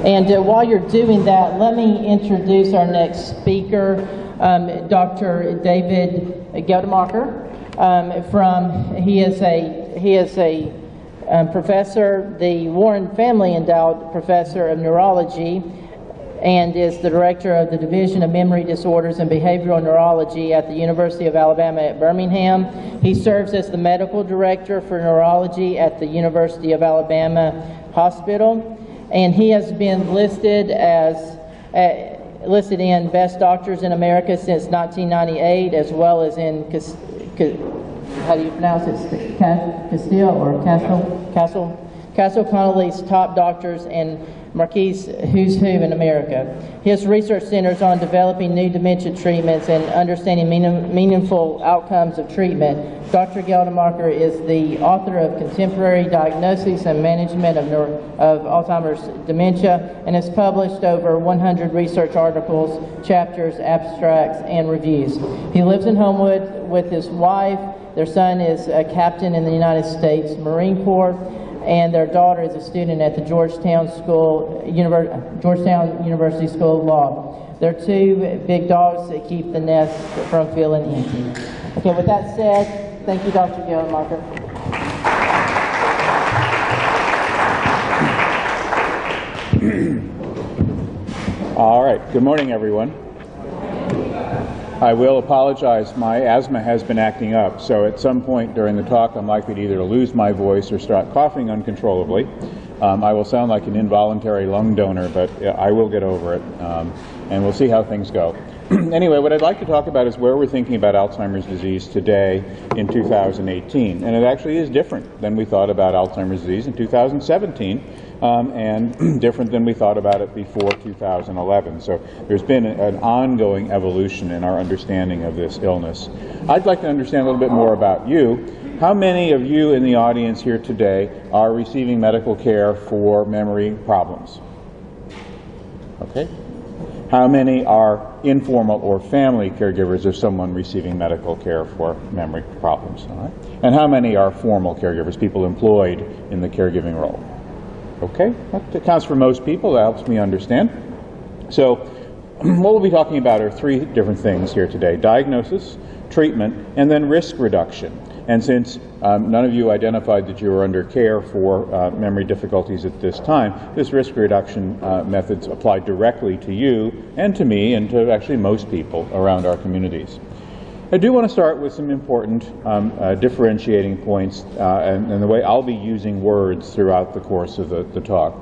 And while you're doing that, let me introduce our next speaker, Dr. David Geldmacher. He is a professor, the Warren Family Endowed Professor of Neurology, and is the director of the Division of Memory Disorders and Behavioral Neurology at the University of Alabama at Birmingham. He serves as the medical director for neurology at the University of Alabama Hospital, and he has been listed in Best Doctors in America since 1998, as well as in how do you pronounce it? Castle Connolly's Top Doctors and Marquis Who's Who in America. His research centers on developing new dementia treatments and understanding meaningful outcomes of treatment. Dr. Geldmacher is the author of Contemporary Diagnosis and Management of Alzheimer's Dementia, and has published over 100 research articles, chapters, abstracts, and reviews. He lives in Homewood with his wife. Their son is a captain in the United States Marine Corps, and their daughter is a student at the Georgetown University School of Law. They're two big dogs that keep the nest from feeling empty. Okay, with that said, thank you, Dr. Geldmacher. All right, good morning, everyone. I will apologize, my asthma has been acting up, so at some point during the talk I'm likely to either lose my voice or start coughing uncontrollably. I will sound like an involuntary lung donor, but I will get over it, and we'll see how things go. Anyway, what I'd like to talk about is where we're thinking about Alzheimer's disease today in 2018, and it actually is different than we thought about Alzheimer's disease in 2017, and different than we thought about it before 2011. So there's been an ongoing evolution in our understanding of this illness. I'd like to understand a little bit more about you. How many of you in the audience here today are receiving medical care for memory problems? Okay. How many are informal or family caregivers of someone receiving medical care for memory problems? All right. And how many are formal caregivers, people employed in the caregiving role? Okay, that accounts for most people. That helps me understand. So what we'll be talking about are three different things here today: diagnosis, treatment, and then risk reduction. And since none of you identified that you were under care for memory difficulties at this time, this risk reduction methods apply directly to you and to me and to actually most people around our communities. I do want to start with some important differentiating points and the way I'll be using words throughout the course of the talk.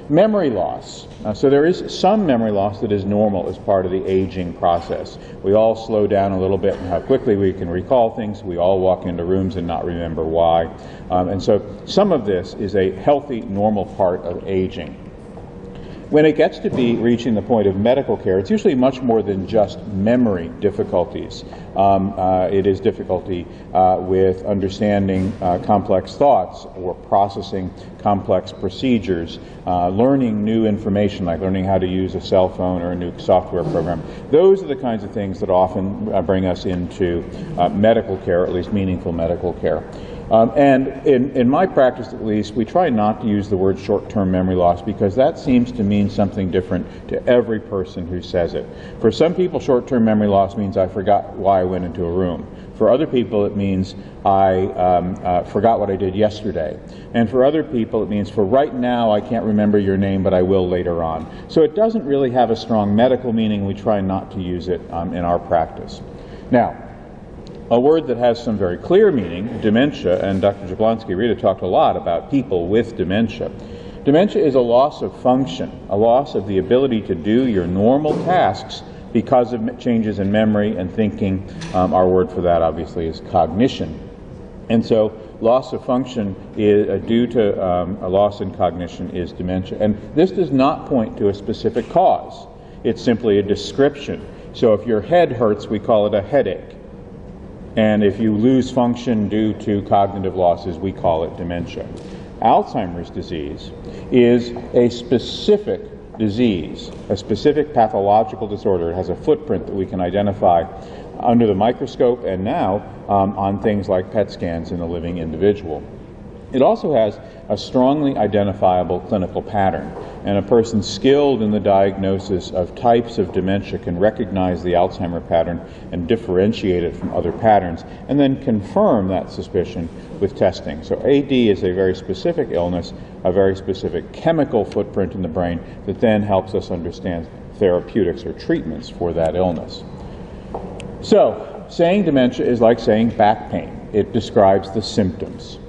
Memory loss. So there is some memory loss that is normal as part of the aging process. We all slow down a little bit in how quickly we can recall things. We all walk into rooms and not remember why. And so some of this is a healthy, normal part of aging. When it gets to be reaching the point of medical care, it's usually much more than just memory difficulties. It is difficulty with understanding complex thoughts or processing complex procedures, learning new information, like learning how to use a cell phone or a new software program. Those are the kinds of things that often bring us into medical care, at least meaningful medical care. And in my practice, at least, we try not to use the word short-term memory loss because that seems to mean something different to every person who says it. For some people, short-term memory loss means I forgot why I went into a room. For other people, it means I forgot what I did yesterday. And for other people, it means for right now, I can't remember your name, but I will later on. So it doesn't really have a strong medical meaning. We try not to use it in our practice. Now, a word that has some very clear meaning, dementia, and Dr. Jablonski really talked a lot about people with dementia. Dementia is a loss of function, a loss of the ability to do your normal tasks because of changes in memory and thinking. Our word for that, obviously, is cognition. And so loss of function is, due to a loss in cognition is dementia. And this does not point to a specific cause. It's simply a description. So if your head hurts, we call it a headache. And if you lose function due to cognitive losses, we call it dementia. Alzheimer's disease is a specific disease, a specific pathological disorder. It has a footprint that we can identify under the microscope and now on things like PET scans in a living individual. It also has a strongly identifiable clinical pattern, and a person skilled in the diagnosis of types of dementia can recognize the Alzheimer pattern and differentiate it from other patterns, and then confirm that suspicion with testing. So AD is a very specific illness, a very specific chemical footprint in the brain that then helps us understand therapeutics or treatments for that illness. So, saying dementia is like saying back pain. It describes the symptoms.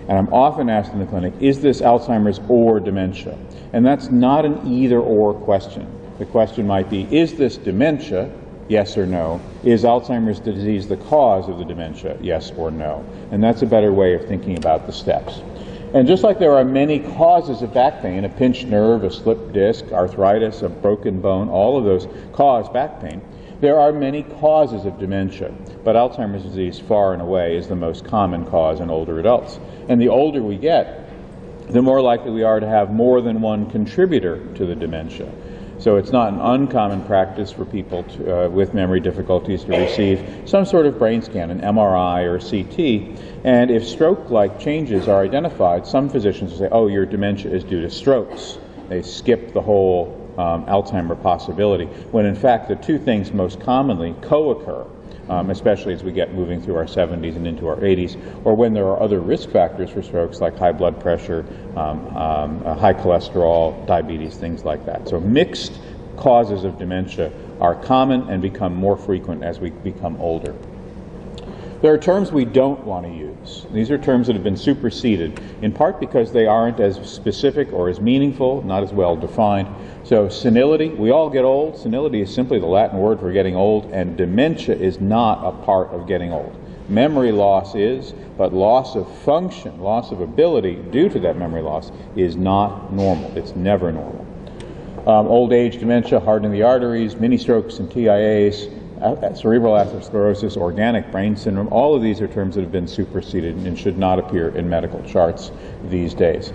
And I'm often asked in the clinic, is this Alzheimer's or dementia? And that's not an either-or question. The question might be, is this dementia? Yes or no. Is Alzheimer's disease the cause of the dementia? Yes or no. And that's a better way of thinking about the steps. And just like there are many causes of back pain, a pinched nerve, a slipped disc, arthritis, a broken bone, all of those cause back pain, there are many causes of dementia, but Alzheimer's disease far and away is the most common cause in older adults. And the older we get, the more likely we are to have more than one contributor to the dementia. So it's not an uncommon practice for people with memory difficulties to receive some sort of brain scan, an MRI or CT, and if stroke-like changes are identified, some physicians will say, oh, your dementia is due to strokes. They skip the whole Alzheimer possibility, when in fact the two things most commonly co-occur, especially as we get moving through our 70s and into our 80s, or when there are other risk factors for strokes like high blood pressure, high cholesterol, diabetes, things like that. So mixed causes of dementia are common and become more frequent as we become older. There are terms we don't want to use. These are terms that have been superseded, in part because they aren't as specific or as meaningful, not as well defined. So senility, we all get old. Senility is simply the Latin word for getting old, and dementia is not a part of getting old. Memory loss is, but loss of function, loss of ability due to that memory loss is not normal. It's never normal. Old age dementia, hardening the arteries, mini strokes and TIAs, cerebral atherosclerosis, organic brain syndrome, all of these are terms that have been superseded and should not appear in medical charts these days.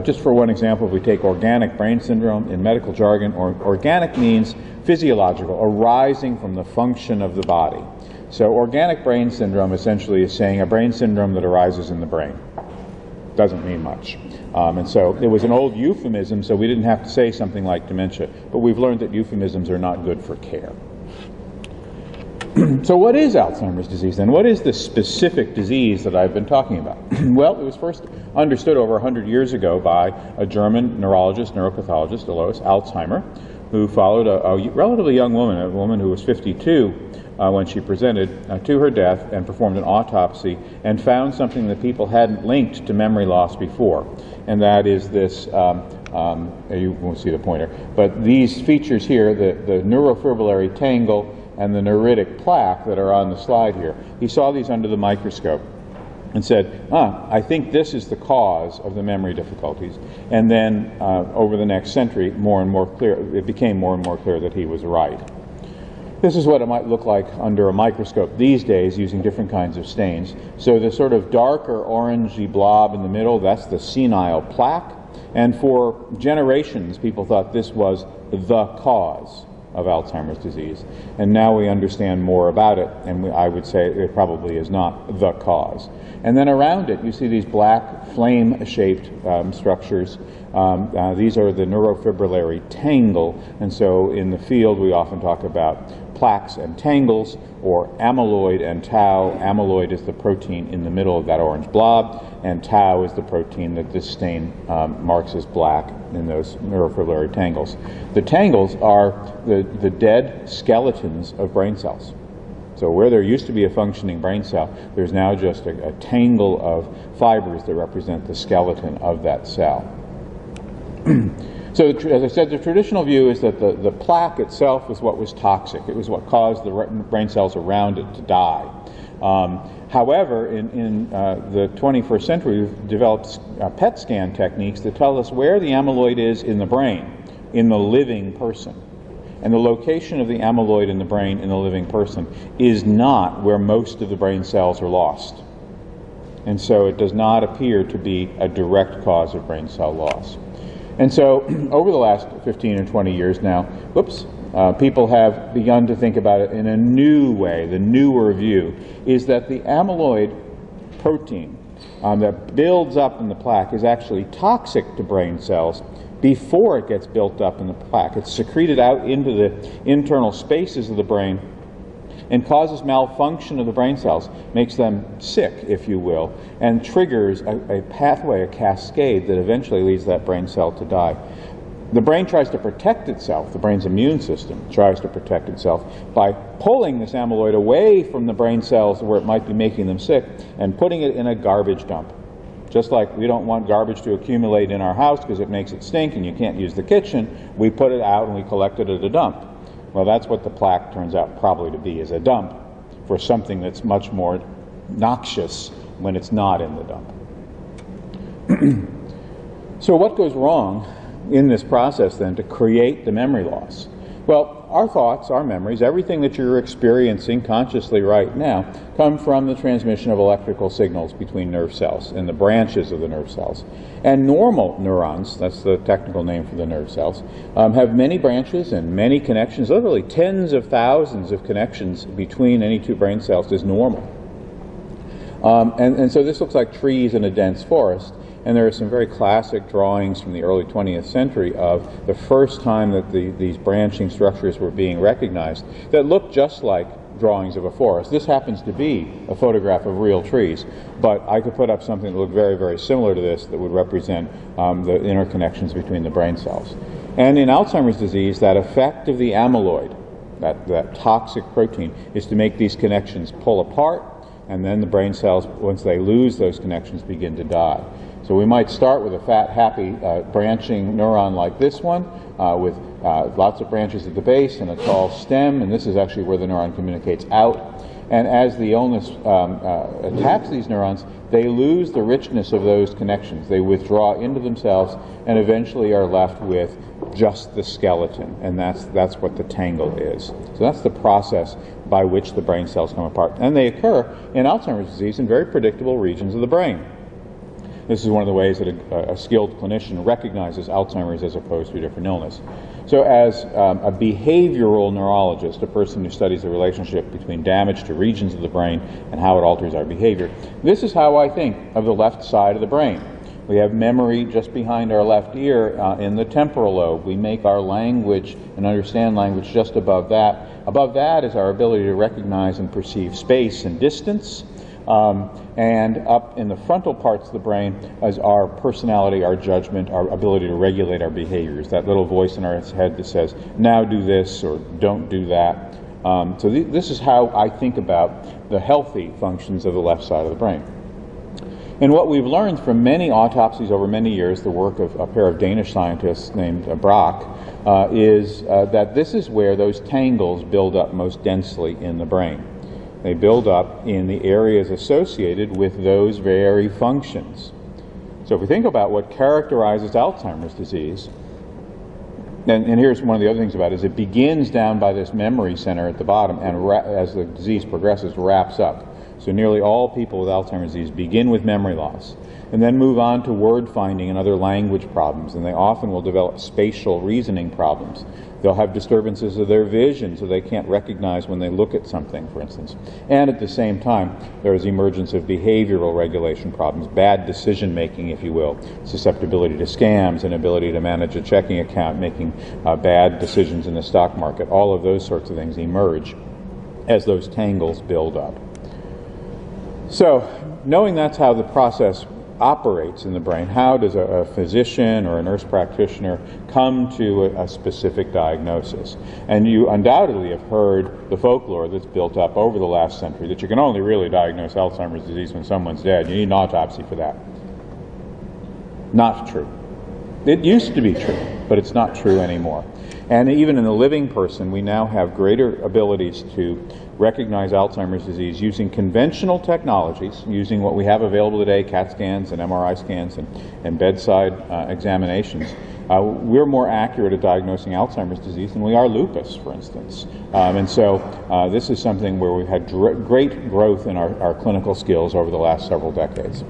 Just for one example, if we take organic brain syndrome in medical jargon, organic means physiological, arising from the function of the body. So organic brain syndrome essentially is saying a brain syndrome that arises in the brain. Doesn't mean much. And so it was an old euphemism, so we didn't have to say something like dementia, but we've learned that euphemisms are not good for care. So what is Alzheimer's disease then? What is the specific disease that I've been talking about? Well, it was first understood over 100 years ago by a German neurologist, neuropathologist, Alois Alzheimer, who followed a relatively young woman, a woman who was 52 when she presented to her death, and performed an autopsy and found something that people hadn't linked to memory loss before. And that is this, you won't see the pointer, but these features here, the neurofibrillary tangle and the neuritic plaque that are on the slide here. He saw these under the microscope and said, I think this is the cause of the memory difficulties. And then over the next century, it became more and more clear that he was right. This is what it might look like under a microscope these days using different kinds of stains. So the sort of darker orangey blob in the middle, that's the senile plaque. And for generations, people thought this was the cause of Alzheimer's disease. And now we understand more about it, and I would say it probably is not the cause. And then around it, you see these black flame-shaped structures. These are the neurofibrillary tangle, and so in the field we often talk about plaques and tangles, or amyloid and tau. Amyloid is the protein in the middle of that orange blob, and tau is the protein that this stain marks as black in those neurofibrillary tangles. The tangles are the dead skeletons of brain cells. So where there used to be a functioning brain cell, there's now just a tangle of fibers that represent the skeleton of that cell. So as I said, the traditional view is that the plaque itself was what was toxic. It was what caused the brain cells around it to die. However, in the 21st century, we've developed PET scan techniques that tell us where the amyloid is in the brain, in the living person. And the location of the amyloid in the brain in the living person is not where most of the brain cells are lost. And so it does not appear to be a direct cause of brain cell loss. And so over the last 15 or 20 years now, people have begun to think about it in a new way. The newer view is that the amyloid protein that builds up in the plaque is actually toxic to brain cells before it gets built up in the plaque. It's secreted out into the internal spaces of the brain and causes malfunction of the brain cells, makes them sick, if you will, and triggers a pathway, a cascade that eventually leads that brain cell to die. The brain tries to protect itself, the brain's immune system tries to protect itself by pulling this amyloid away from the brain cells where it might be making them sick and putting it in a garbage dump. Just like we don't want garbage to accumulate in our house because it makes it stink and you can't use the kitchen, we put it out and we collect it at a dump. Well, that's what the plaque turns out probably to be, is a dump for something that's much more noxious when it's not in the dump. So what goes wrong in this process then to create the memory loss? Well, our thoughts, our memories, everything that you're experiencing consciously right now come from the transmission of electrical signals between nerve cells and the branches of the nerve cells. And normal neurons, that's the technical name for the nerve cells, have many branches and many connections, literally tens of thousands of connections between any two brain cells is normal. And so this looks like trees in a dense forest. And there are some very classic drawings from the early 20th century of the first time that these branching structures were being recognized that looked just like drawings of a forest. This happens to be a photograph of real trees, but I could put up something that looked very, very similar to this that would represent the interconnections between the brain cells. And in Alzheimer's disease, that effect of the amyloid, that toxic protein, is to make these connections pull apart, and then the brain cells, once they lose those connections, begin to die. So we might start with a fat, happy branching neuron like this one with lots of branches at the base and a tall stem, and this is actually where the neuron communicates out. And as the illness attacks these neurons, they lose the richness of those connections. They withdraw into themselves and eventually are left with just the skeleton, and that's what the tangle is. So that's the process by which the brain cells come apart. And they occur in Alzheimer's disease in very predictable regions of the brain. This is one of the ways that a skilled clinician recognizes Alzheimer's as opposed to a different illness. So as a behavioral neurologist, a person who studies the relationship between damage to regions of the brain and how it alters our behavior, this is how I think of the left side of the brain. We have memory just behind our left ear in the temporal lobe. We make our language and understand language just above that. Above that is our ability to recognize and perceive space and distance. And up in the frontal parts of the brain is our personality, our judgment, our ability to regulate our behaviors. That little voice in our head that says, now do this or don't do that. So this is how I think about the healthy functions of the left side of the brain. And what we've learned from many autopsies over many years, the work of a pair of Danish scientists named Brock, is that this is where those tangles build up most densely in the brain. They build up in the areas associated with those very functions. So if we think about what characterizes Alzheimer's disease, and here's one of the other things about it, is it begins down by this memory center at the bottom and as the disease progresses, wraps up. So nearly all people with Alzheimer's disease begin with memory loss and then move on to word finding and other language problems, and they often will develop spatial reasoning problems. They'll have disturbances of their vision, so they can't recognize when they look at something, for instance. And at the same time, there is emergence of behavioral regulation problems, bad decision making, if you will, susceptibility to scams, inability to manage a checking account, making bad decisions in the stock market. All of those sorts of things emerge as those tangles build up. So, knowing that's how the process operates in the brain, how does a physician or a nurse practitioner come to a specific diagnosis? And you undoubtedly have heard the folklore that's built up over the last century that you can only really diagnose Alzheimer's disease when someone's dead. You need an autopsy for that. Not true. It used to be true, but it's not true anymore. And even in the living person, we now have greater abilities to recognize Alzheimer's disease using conventional technologies, using what we have available today, CAT scans and MRI scans and bedside examinations. We're more accurate at diagnosing Alzheimer's disease than we are lupus, for instance. And so this is something where we've had great growth in our clinical skills over the last several decades.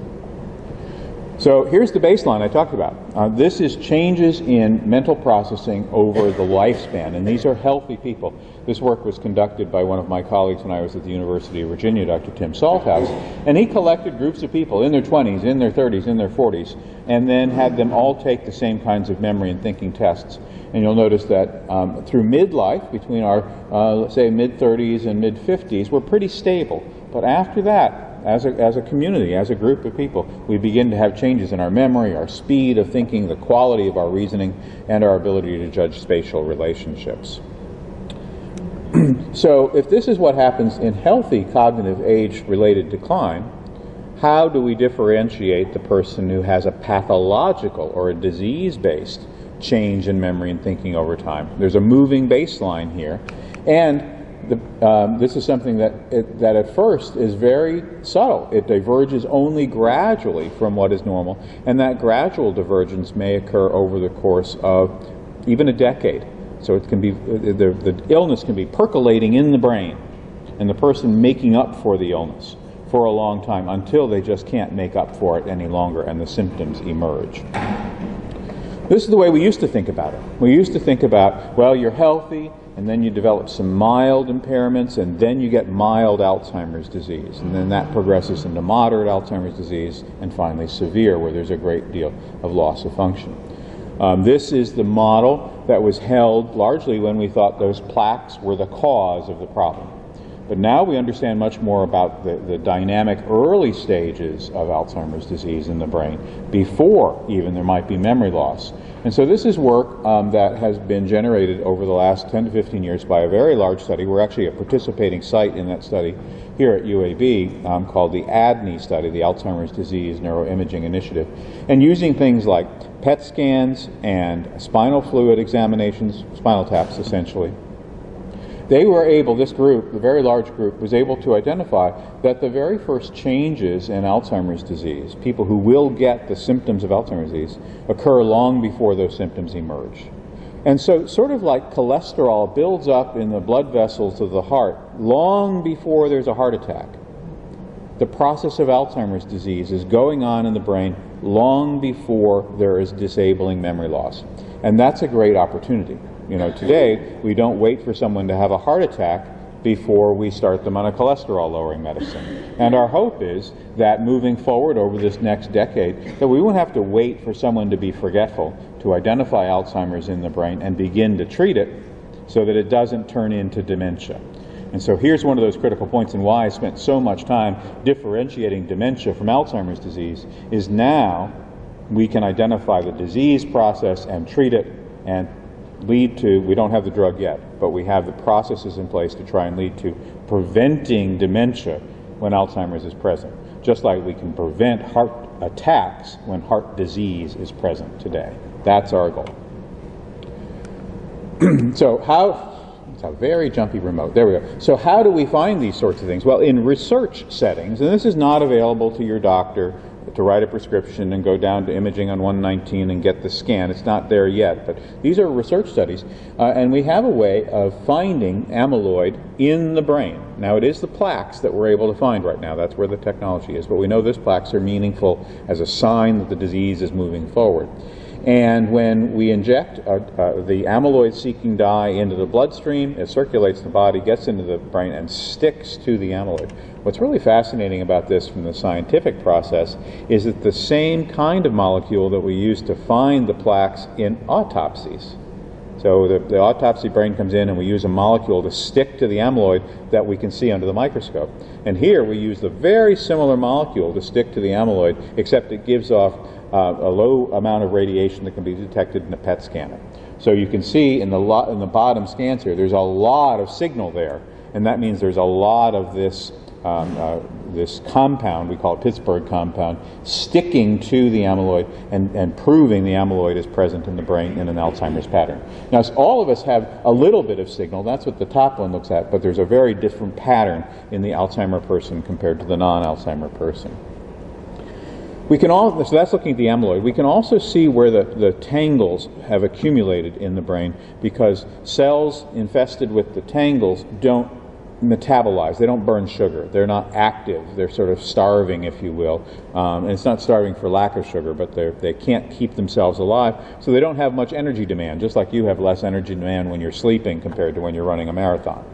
So here's the baseline I talked about. This is changes in mental processing over the lifespan, and these are healthy people. This work was conducted by one of my colleagues when I was at the University of Virginia, Dr. Tim Salthouse, and he collected groups of people in their 20s, in their 30s, in their 40s, and then had them all take the same kinds of memory and thinking tests. And you'll notice that through midlife, between our, let's say, mid-30s and mid-50s, we're pretty stable. But after that, as a community, as a group of people, we begin to have changes in our memory, our speed of thinking, the quality of our reasoning, and our ability to judge spatial relationships. So if this is what happens in healthy cognitive age-related decline, how do we differentiate the person who has a pathological or a disease-based change in memory and thinking over time? There's a moving baseline here, and this is something that at first is very subtle. It diverges only gradually from what is normal, and that gradual divergence may occur over the course of even a decade. So it can be, the illness can be percolating in the brain, and the person making up for the illness for a long time until they just can't make up for it any longer and the symptoms emerge. This is the way we used to think about it. We used to think about, well, you're healthy, and then you develop some mild impairments, and then you get mild Alzheimer's disease. And then that progresses into moderate Alzheimer's disease, and finally severe, where there's a great deal of loss of function. This is the model that was held largely when we thought those plaques were the cause of the problem. But now we understand much more about the dynamic early stages of Alzheimer's disease in the brain, before even there might be memory loss. And so this is work that has been generated over the last 10 to 15 years by a very large study. We're actually a participating site in that study here at UAB called the ADNI study, the Alzheimer's Disease Neuroimaging Initiative. And using things like PET scans and spinal fluid examinations, spinal taps essentially, they were able, this group, the very large group, was able to identify that the very first changes in Alzheimer's disease, people who will get the symptoms of Alzheimer's disease, occur long before those symptoms emerge. And so, sort of like cholesterol builds up in the blood vessels of the heart long before there's a heart attack, the process of Alzheimer's disease is going on in the brain long before there is disabling memory loss. And that's a great opportunity. You know, today, we don't wait for someone to have a heart attack before we start them on a cholesterol-lowering medicine. And our hope is that moving forward over this next decade, that we won't have to wait for someone to be forgetful to identify Alzheimer's in the brain and begin to treat it so that it doesn't turn into dementia. And so here's one of those critical points, and why I spent so much time differentiating dementia from Alzheimer's disease, is now we can identify the disease process and treat it and lead to, we don't have the drug yet, but we have the processes in place to try and lead to preventing dementia when Alzheimer's is present, just like we can prevent heart attacks when heart disease is present today. That's our goal. So it's a very jumpy remote. There we go. So how do we find these sorts of things? Well, in research settings, and this is not available to your doctor to write a prescription and go down to imaging on 119 and get the scan. It's not there yet, but these are research studies, and we have a way of finding amyloid in the brain. Now, it is the plaques that we're able to find right now. That's where the technology is, but we know those plaques are meaningful as a sign that the disease is moving forward. And when we inject the amyloid-seeking dye into the bloodstream, it circulates the body, gets into the brain, and sticks to the amyloid. What's really fascinating about this from the scientific process is that the same kind of molecule that we use to find the plaques in autopsies. So the autopsy brain comes in and we use a molecule to stick to the amyloid that we can see under the microscope. And here we use the very similar molecule to stick to the amyloid, except it gives off a low amount of radiation that can be detected in a PET scanner. So you can see in the bottom scans here, there's a lot of signal there, and that means there's a lot of this this compound, we call it Pittsburgh compound, sticking to the amyloid and proving the amyloid is present in the brain in an Alzheimer's pattern. Now, all of us have a little bit of signal. That's what the top one looks at, but there's a very different pattern in the Alzheimer person compared to the non-Alzheimer person. We can so that's looking at the amyloid. We can also see where the tangles have accumulated in the brain, because cells infested with the tangles don't metabolize. They don't burn sugar. They're not active. They're sort of starving, if you will. And it's not starving for lack of sugar, but they can't keep themselves alive, so they don't have much energy demand, just like you have less energy demand when you're sleeping compared to when you're running a marathon.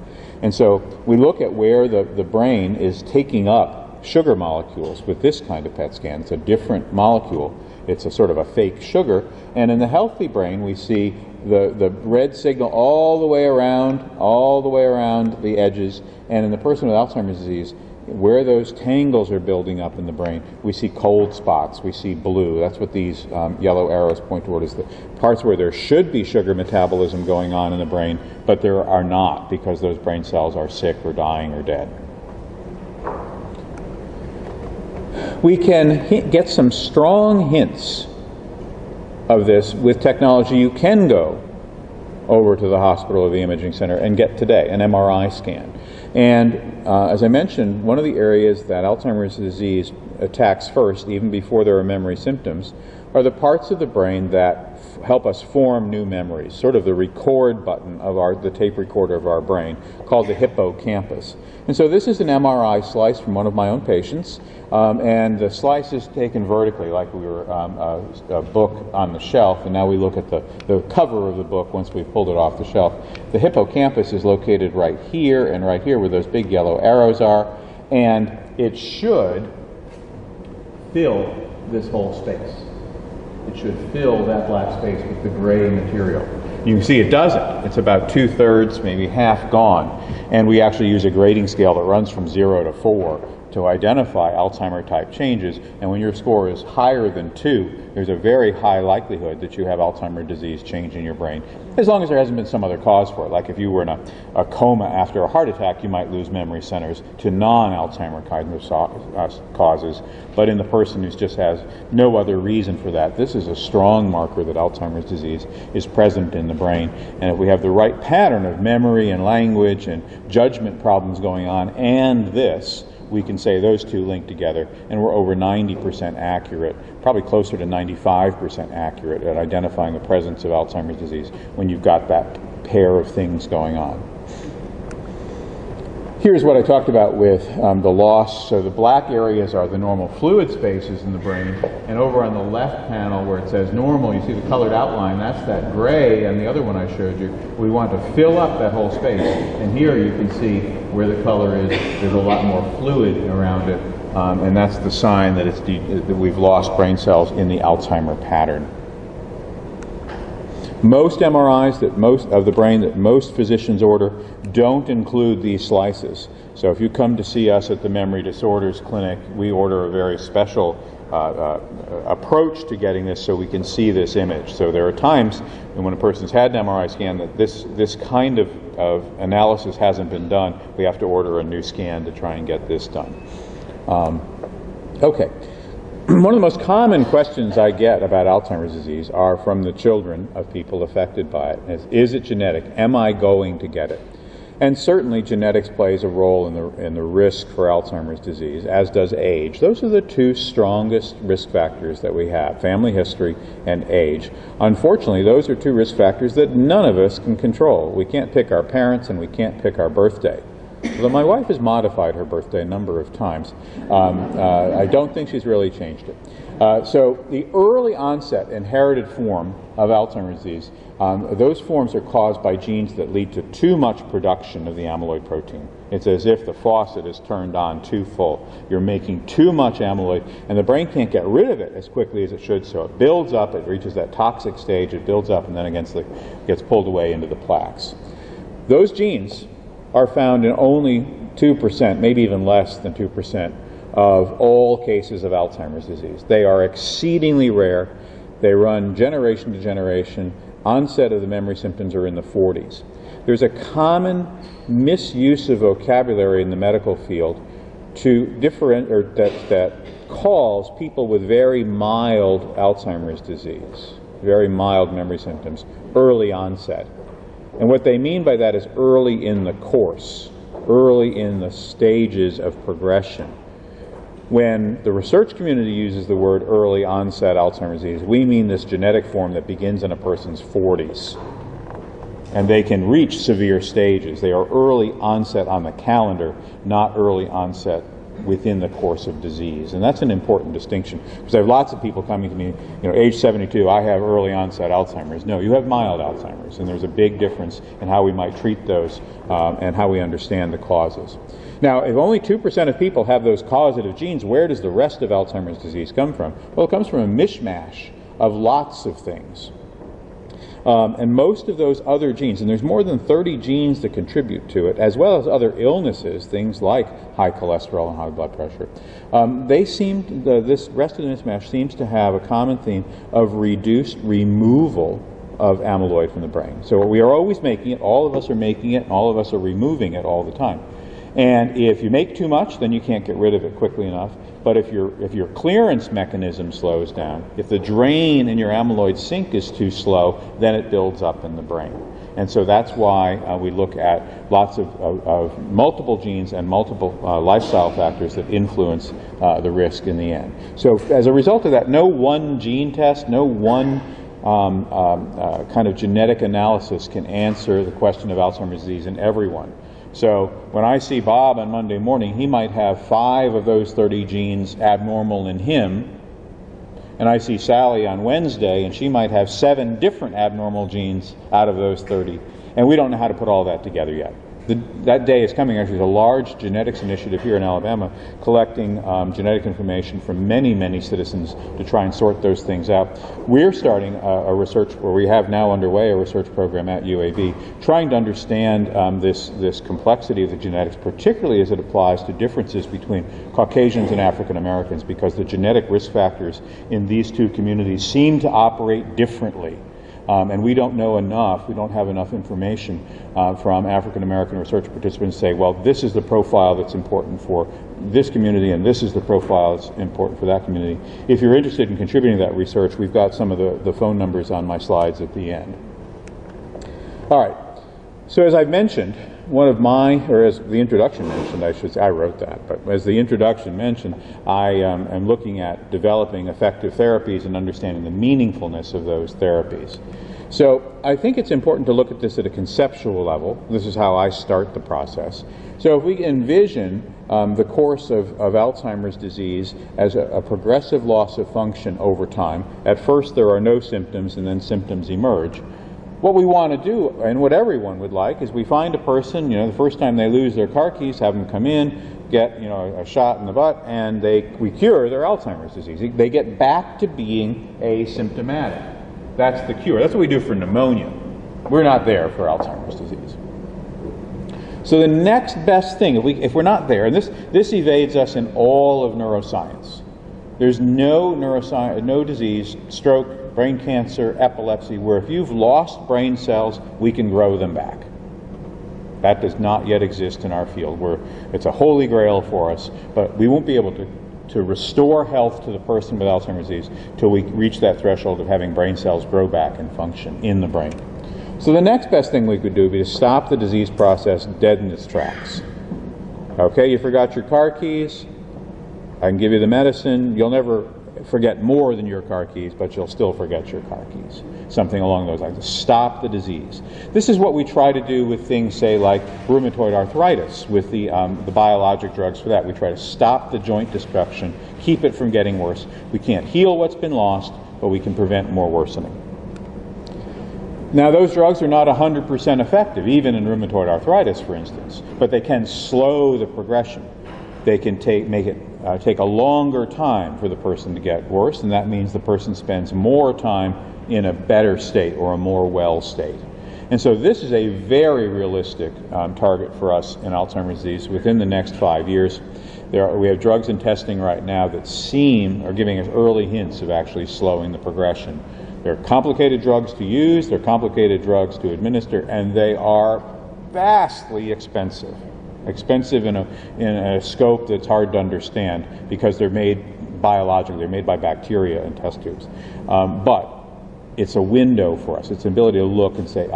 And so we look at where the brain is taking up sugar molecules with this kind of PET scan. It's a different molecule. It's a sort of a fake sugar. And in the healthy brain, we see the red signal all the way around the edges. And in the person with Alzheimer's disease, where those tangles are building up in the brain, we see cold spots, we see blue. That's what these yellow arrows point toward, is the parts where there should be sugar metabolism going on in the brain, but there are not, because those brain cells are sick or dying or dead. We can get some strong hints of this with technology. You can go over to the hospital or the imaging center and get today an MRI scan. And as I mentioned, one of the areas that Alzheimer's disease attacks first, even before there are memory symptoms, are the parts of the brain that help us form new memories, sort of the record button of the tape recorder of our brain, called the hippocampus. And so this is an MRI slice from one of my own patients, and the slice is taken vertically, like we were a book on the shelf, and now we look at the cover of the book once we've pulled it off the shelf. The hippocampus is located right here and right here where those big yellow arrows are, and it should fill this whole space. It should fill that black space with the gray material. You can see it doesn't. It's about 2/3, maybe half gone. And we actually use a grading scale that runs from 0 to 4 to identify Alzheimer-type changes. And when your score is higher than 2, there's a very high likelihood that you have Alzheimer's disease change in your brain, as long as there hasn't been some other cause for it. Like if you were in a coma after a heart attack, you might lose memory centers to non-Alzheimer kind of causes. But in the person who just has no other reason for that, this is a strong marker that Alzheimer's disease is present in the brain. And if we have the right pattern of memory and language and judgment problems going on, and this, we can say those two link together, and we're over 90% accurate, probably closer to 95% accurate at identifying the presence of Alzheimer's disease when you've got that pair of things going on. Here's what I talked about with the loss. So the black areas are the normal fluid spaces in the brain, and over on the left panel where it says normal, you see the colored outline, that's that gray, and the other one I showed you, we want to fill up that whole space. And here you can see where the color is, there's a lot more fluid around it, and that's the sign that, that we've lost brain cells in the Alzheimer pattern. Most MRIs of the brain that most physicians order don't include these slices. So if you come to see us at the Memory Disorders Clinic, we order a very special approach to getting this so we can see this image. So there are times when a person's had an MRI scan that this kind of analysis hasn't been done. We have to order a new scan to try and get this done. Okay. One of the most common questions I get about Alzheimer's disease are from the children of people affected by it. Is it genetic? Am I going to get it? And certainly genetics plays a role in the risk for Alzheimer's disease, as does age. Those are the two strongest risk factors that we have, family history and age. Unfortunately, those are two risk factors that none of us can control. We can't pick our parents and we can't pick our birthday. Although my wife has modified her birthday a number of times, I don't think she's really changed it. So the early onset inherited form of Alzheimer's disease, those forms are caused by genes that lead to too much production of the amyloid protein. It's as if the faucet is turned on too full. You're making too much amyloid, and the brain can't get rid of it as quickly as it should, so it builds up, it reaches that toxic stage, it builds up, and then gets pulled away into the plaques. Those genes are found in only 2%, maybe even less than 2%, of all cases of Alzheimer's disease. They are exceedingly rare. They run generation to generation. Onset of the memory symptoms are in the 40s. There's a common misuse of vocabulary in the medical field that calls people with very mild Alzheimer's disease, very mild memory symptoms, early onset. And what they mean by that is early in the course, early in the stages of progression. When the research community uses the word early onset Alzheimer's disease, we mean this genetic form that begins in a person's 40s. and they can reach severe stages. They are early onset on the calendar, not early onset within the course of disease. And that's an important distinction, because I have lots of people coming to me, age 72, I have early onset Alzheimer's. No, you have mild Alzheimer's, and there's a big difference in how we might treat those and how we understand the causes. Now, if only 2% of people have those causative genes, where does the rest of Alzheimer's disease come from? Well, it comes from a mishmash of lots of things. And most of those other genes, and there's more than 30 genes that contribute to it, as well as other illnesses, things like high cholesterol and high blood pressure, this rest of the mismatch seems to have a common theme of reduced removal of amyloid from the brain. So we are always making it, all of us are making it, and all of us are removing it all the time. And if you make too much, then you can't get rid of it quickly enough. But if your clearance mechanism slows down, if the drain in your amyloid sink is too slow, then it builds up in the brain. And so that's why we look at lots of multiple genes and multiple lifestyle factors that influence the risk in the end. So as a result of that, no one gene test, no one kind of genetic analysis can answer the question of Alzheimer's disease in everyone. So when I see Bob on Monday morning, he might have 5 of those 30 genes abnormal in him. And I see Sally on Wednesday, and she might have 7 different abnormal genes out of those 30. And we don't know how to put all that together yet. That day is coming. Actually, there's a large genetics initiative here in Alabama collecting genetic information from many, many citizens to try and sort those things out. We're starting a research, where we have now underway a research program at UAB, trying to understand this complexity of the genetics, particularly as it applies to differences between Caucasians and African Americans, because the genetic risk factors in these two communities seem to operate differently. And we don't know enough, we don't have enough information from African American research participants to say, well, this is the profile that's important for this community, and this is the profile that's important for that community. If you're interested in contributing to that research, we've got some of the phone numbers on my slides at the end. All right, so as I've mentioned, as the introduction mentioned, I should say, I wrote that, but as the introduction mentioned, I am looking at developing effective therapies and understanding the meaningfulness of those therapies. So I think it's important to look at this at a conceptual level. This is how I start the process. So if we envision the course of Alzheimer's disease as a progressive loss of function over time, at first there are no symptoms and then symptoms emerge. What we want to do, and what everyone would like, is we find a person, the first time they lose their car keys, have them come in, get, a shot in the butt, and we cure their Alzheimer's disease. They get back to being asymptomatic. That's the cure. That's what we do for pneumonia. We're not there for Alzheimer's disease. So the next best thing, if we're not there, and this evades us in all of neuroscience. There's no disease, stroke, brain cancer, epilepsy, where if you've lost brain cells, we can grow them back. That does not yet exist in our field. It's a holy grail for us, but we won't be able to restore health to the person with Alzheimer's disease till we reach that threshold of having brain cells grow back and function in the brain. So the next best thing we could do would be to stop the disease process dead in its tracks. Okay, you forgot your car keys, I can give you the medicine. You'll never forget more than your car keys, but you'll still forget your car keys. Something along those lines. Stop the disease. This is what we try to do with things, say, like rheumatoid arthritis, with the biologic drugs for that. We try to stop the joint destruction, keep it from getting worse. We can't heal what's been lost, but we can prevent more worsening. Now, those drugs are not 100% effective, even in rheumatoid arthritis, for instance, but they can slow the progression. They can make it take a longer time for the person to get worse, and that means the person spends more time in a better state or a more well state. And so this is a very realistic target for us in Alzheimer's disease within the next 5 years. We have drugs in testing right now that are giving us early hints of actually slowing the progression. They're complicated drugs to use, they're complicated drugs to administer, and they are vastly expensive. Expensive in a scope that's hard to understand because they're made biologically, they're made by bacteria in test tubes. But it's a window for us. It's an ability to look and say,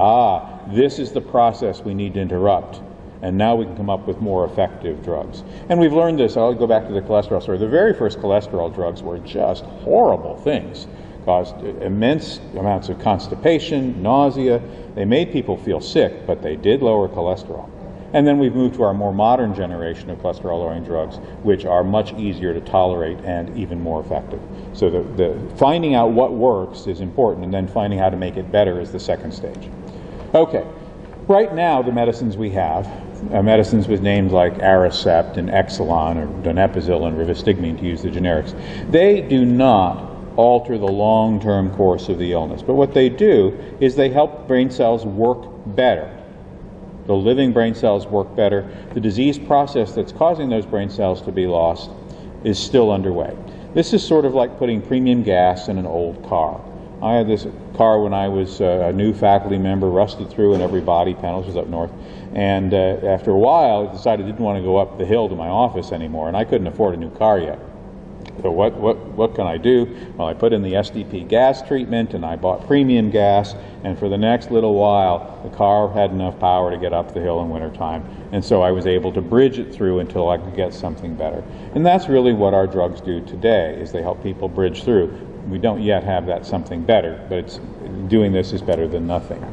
this is the process we need to interrupt, and now we can come up with more effective drugs. And we've learned this. I'll go back to the cholesterol story. The very first cholesterol drugs were just horrible things. caused immense amounts of constipation, nausea. They made people feel sick, but they did lower cholesterol. And then we've moved to our more modern generation of cholesterol-lowering drugs, which are much easier to tolerate and even more effective. So the finding out what works is important, and then finding how to make it better is the second stage. Okay, right now the medicines we have, medicines with names like Aricept and Exelon or donepezil and rivastigmine, to use the generics, they do not alter the long-term course of the illness. But what they do is they help brain cells work better. The living brain cells work better. The disease process that's causing those brain cells to be lost is still underway. This is sort of like putting premium gas in an old car. I had this car when I was a new faculty member, rusted through in every body panel. This was up north. And after a while, I decided I didn't want to go up the hill to my office anymore, and I couldn't afford a new car yet. So what can I do? Well, I put in the SDP gas treatment, and I bought premium gas, and for the next little while, the car had enough power to get up the hill in wintertime, and so I was able to bridge it through until I could get something better. And that's really what our drugs do today, is they help people bridge through. We don't yet have that something better, but doing this is better than nothing.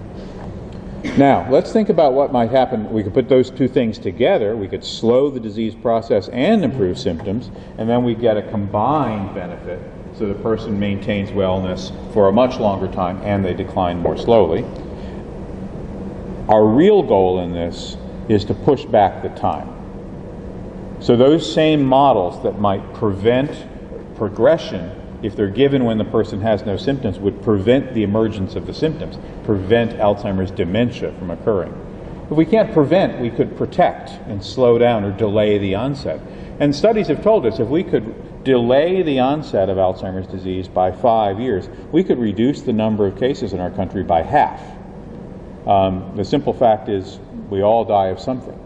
Now, let's think about what might happen. We could put those two things together. We could slow the disease process and improve symptoms, and then we get a combined benefit, so the person maintains wellness for a much longer time and they decline more slowly. Our real goal in this is to push back the time. So those same models that might prevent progression, if they're given when the person has no symptoms, would prevent the emergence of the symptoms, prevent Alzheimer's dementia from occurring. If we can't prevent, we could protect and slow down or delay the onset. And studies have told us if we could delay the onset of Alzheimer's disease by 5 years, we could reduce the number of cases in our country by half. The simple fact is we all die of something.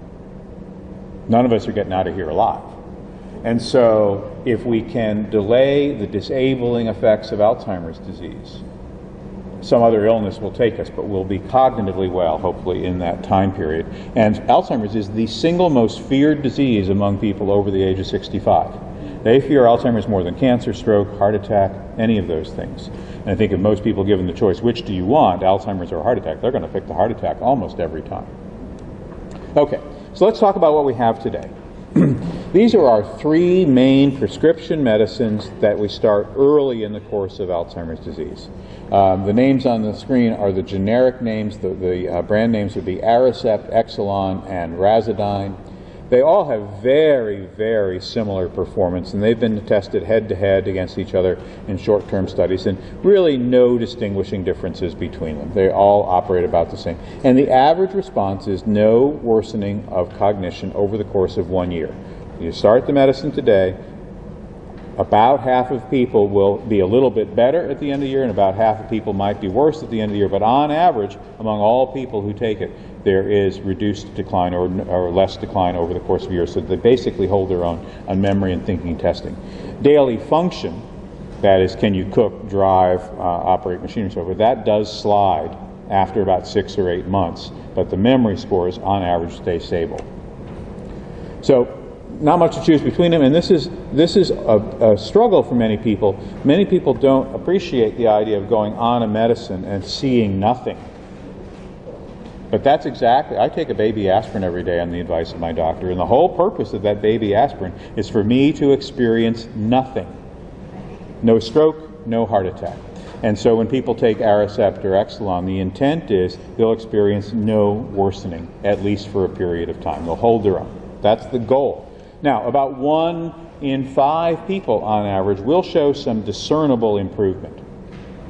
None of us are getting out of here alive. And so if we can delay the disabling effects of Alzheimer's disease, some other illness will take us, but we'll be cognitively well, hopefully, in that time period. And Alzheimer's is the single most feared disease among people over the age of 65. They fear Alzheimer's more than cancer, stroke, heart attack, any of those things. And I think if most people given the choice, which do you want, Alzheimer's or heart attack, they're going to pick the heart attack almost every time. Okay, so let's talk about what we have today. These are our three main prescription medicines that we start early in the course of Alzheimer's disease. The names on the screen are the generic names. The brand names would be Aricept, Exelon, and Razidine. They all have very, very similar performance, and they've been tested head-to-head against each other in short-term studies, and really no distinguishing differences between them. They all operate about the same. And the average response is no worsening of cognition over the course of 1 year. You start the medicine today, about half of people will be a little bit better at the end of the year, and about half of people might be worse at the end of the year, but on average, among all people who take it, there is reduced decline or less decline over the course of a year, so they basically hold their own on memory and thinking testing. Daily function, that is, can you cook, drive, operate machinery, and so forth, that does slide after about 6 or 8 months, but the memory scores on average stay stable. So not much to choose between them, and this is a struggle for many people. Many people don't appreciate the idea of going on a medicine and seeing nothing. But that's exactly, I take a baby aspirin every day on the advice of my doctor, and the whole purpose of that baby aspirin is for me to experience nothing. No stroke, no heart attack. And so when people take Aricept or Exelon, the intent is they'll experience no worsening, at least for a period of time. They'll hold their own. That's the goal. Now, about 1 in 5 people on average will show some discernible improvement.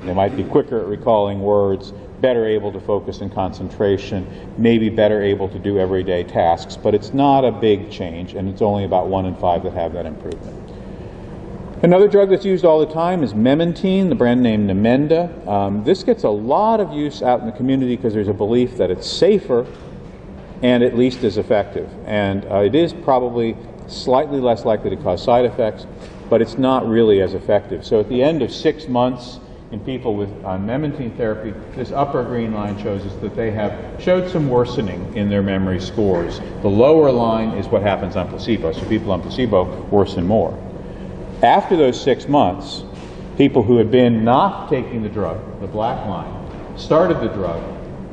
They might be quicker at recalling words, better able to focus in concentration, maybe better able to do everyday tasks, but it's not a big change, and it's only about 1 in 5 that have that improvement. Another drug that's used all the time is memantine, the brand name Namenda. This gets a lot of use out in the community because there's a belief that it's safer and at least as effective. And it is probably slightly less likely to cause side effects, but it's not really as effective. So at the end of 6 months in people with memantine therapy, this upper green line shows us that they have showed some worsening in their memory scores. The lower line is what happens on placebo, so people on placebo worsen more. After those 6 months, People who had been not taking the drug, the black line, started the drug,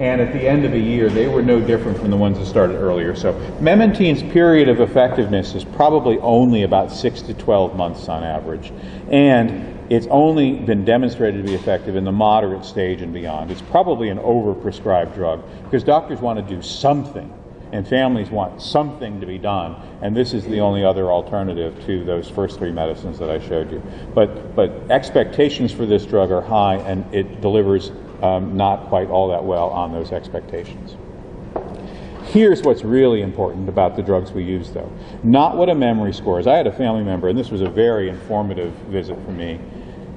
and at the end of a year, they were no different from the ones that started earlier. So mementene's period of effectiveness is probably only about 6 to 12 months on average. And it's only been demonstrated to be effective in the moderate stage and beyond. It's probably an overprescribed drug because doctors want to do something and families want something to be done, and this is the only other alternative to those first three medicines that I showed you. But expectations for this drug are high, and it delivers not quite all that well on those expectations. Here's what's really important about the drugs we use, though. Not what a memory score is. I had a family member, and this was a very informative visit for me,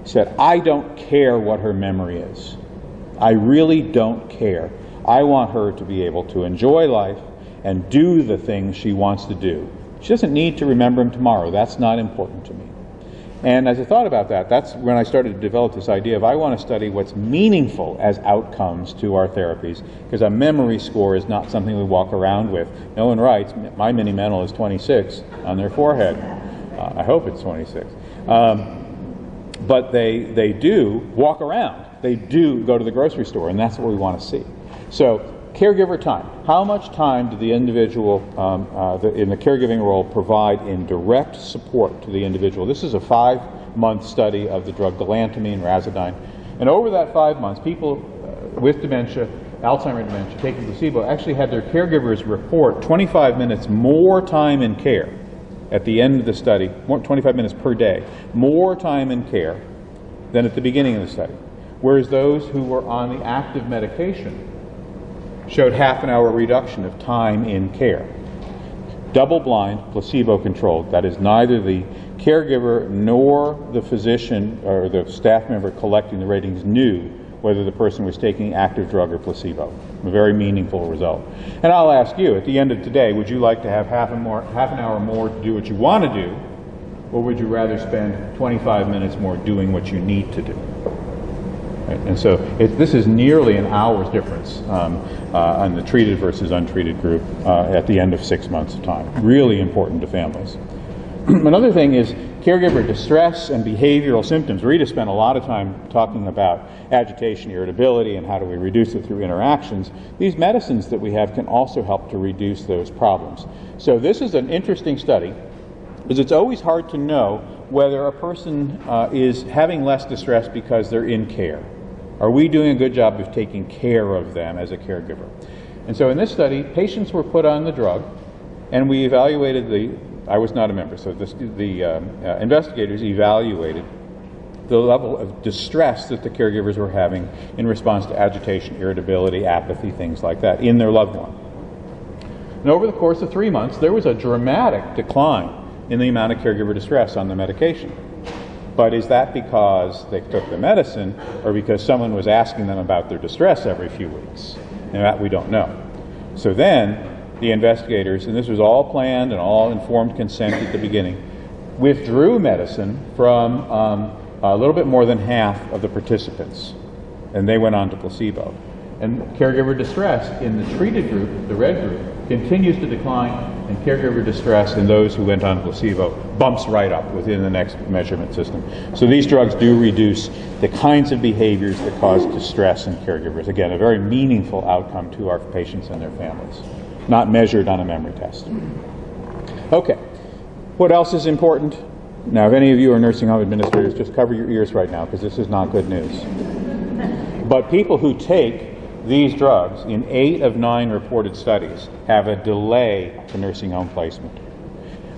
said, I don't care what her memory is. I really don't care. I want her to be able to enjoy life and do the things she wants to do. She doesn't need to remember them tomorrow. That's not important to me. And as I thought about that, that's when I started to develop this idea of I want to study what's meaningful as outcomes to our therapies, because a memory score is not something we walk around with. No one writes, my mini-mental is 26 on their forehead. I hope it's 26. But they do walk around. They do go to the grocery store, and that's what we want to see. So caregiver time. How much time did the individual in the caregiving role provide in direct support to the individual? This is a 5-month study of the drug galantamine, Razodine. And over that 5 months, people with dementia, Alzheimer's dementia, taking placebo, actually had their caregivers report 25 minutes more time in care at the end of the study, 25 minutes per day, more time in care than at the beginning of the study. Whereas those who were on the active medication showed half-an-hour reduction of time in care. Double-blind, placebo-controlled. That is, neither the caregiver nor the physician or the staff member collecting the ratings knew whether the person was taking active drug or placebo. A very meaningful result. And I'll ask you, at the end of today, would you like to have half an hour more to do what you want to do, or would you rather spend 25 minutes more doing what you need to do? Right? And so this is nearly an hour's difference on the treated versus untreated group at the end of 6 months of time. Really important to families. Another thing is caregiver distress and behavioral symptoms. Rita spent a lot of time talking about agitation, irritability, and how do we reduce it through interactions. These medicines that we have can also help to reduce those problems. So this is an interesting study, because it's always hard to know whether a person is having less distress because they're in care. Are we doing a good job of taking care of them as a caregiver? And so in this study, patients were put on the drug, and we evaluated I was not a member, so the investigators evaluated the level of distress that the caregivers were having in response to agitation, irritability, apathy, things like that, in their loved one. And over the course of 3 months, there was a dramatic decline in the amount of caregiver distress on the medication. But is that because they took the medicine, or because someone was asking them about their distress every few weeks? And that we don't know. So then, the investigators, and this was all planned and all informed consent at the beginning, withdrew medicine from a little bit more than half of the participants, and they went on to placebo. And caregiver distress in the treated group, the red group, continues to decline, and caregiver distress in those who went on placebo bumps right up within the next measurement system. So these drugs do reduce the kinds of behaviors that cause distress in caregivers. Again, a very meaningful outcome to our patients and their families. Not measured on a memory test. Okay, what else is important? Now, if any of you are nursing home administrators, just cover your ears right now, because this is not good news. But people who take these drugs in 8 of 9 reported studies have a delay to nursing home placement.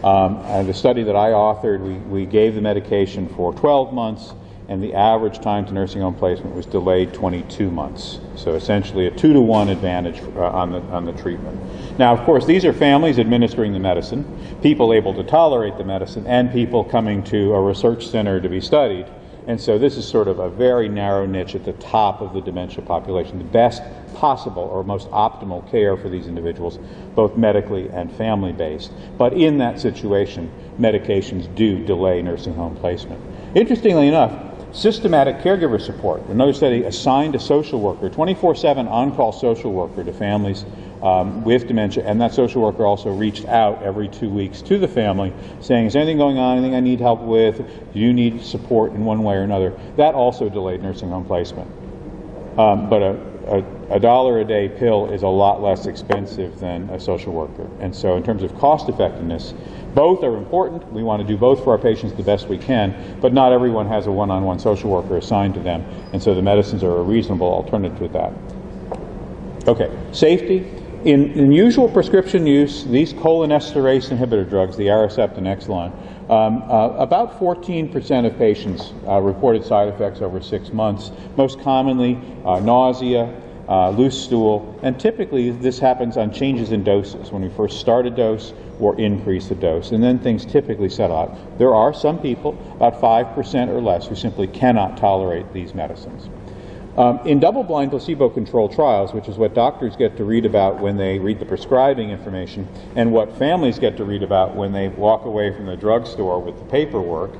And the study that I authored, we gave the medication for 12 months, and the average time to nursing home placement was delayed 22 months. So essentially a 2-to-1 advantage on the treatment. Now, of course, these are families administering the medicine, people able to tolerate the medicine, and people coming to a research center to be studied. And so this is sort of a very narrow niche at the top of the dementia population, the best possible or most optimal care for these individuals, both medically and family-based. But in that situation, medications do delay nursing home placement. Interestingly enough, systematic caregiver support. Another study assigned a social worker, 24/7 on-call social worker to families with dementia, and that social worker also reached out every 2 weeks to the family saying, is anything going on, anything I need help with, do you need support in one way or another? That also delayed nursing home placement. But a $1 a day pill is a lot less expensive than a social worker. And so in terms of cost effectiveness, both are important. We want to do both for our patients the best we can, but not everyone has a one-on-one social worker assigned to them, and so the medicines are a reasonable alternative to that. Okay, safety. In usual prescription use, these cholinesterase inhibitor drugs, the Aricept and Exelon, about 14% of patients reported side effects over 6 months, most commonly nausea, loose stool, and typically this happens on changes in doses, when we first start a dose or increase the dose, and then things typically settle out. There are some people, about 5% or less, who simply cannot tolerate these medicines. In double-blind placebo-controlled trials, which is what doctors get to read about when they read the prescribing information, and what families get to read about when they walk away from the drugstore with the paperwork,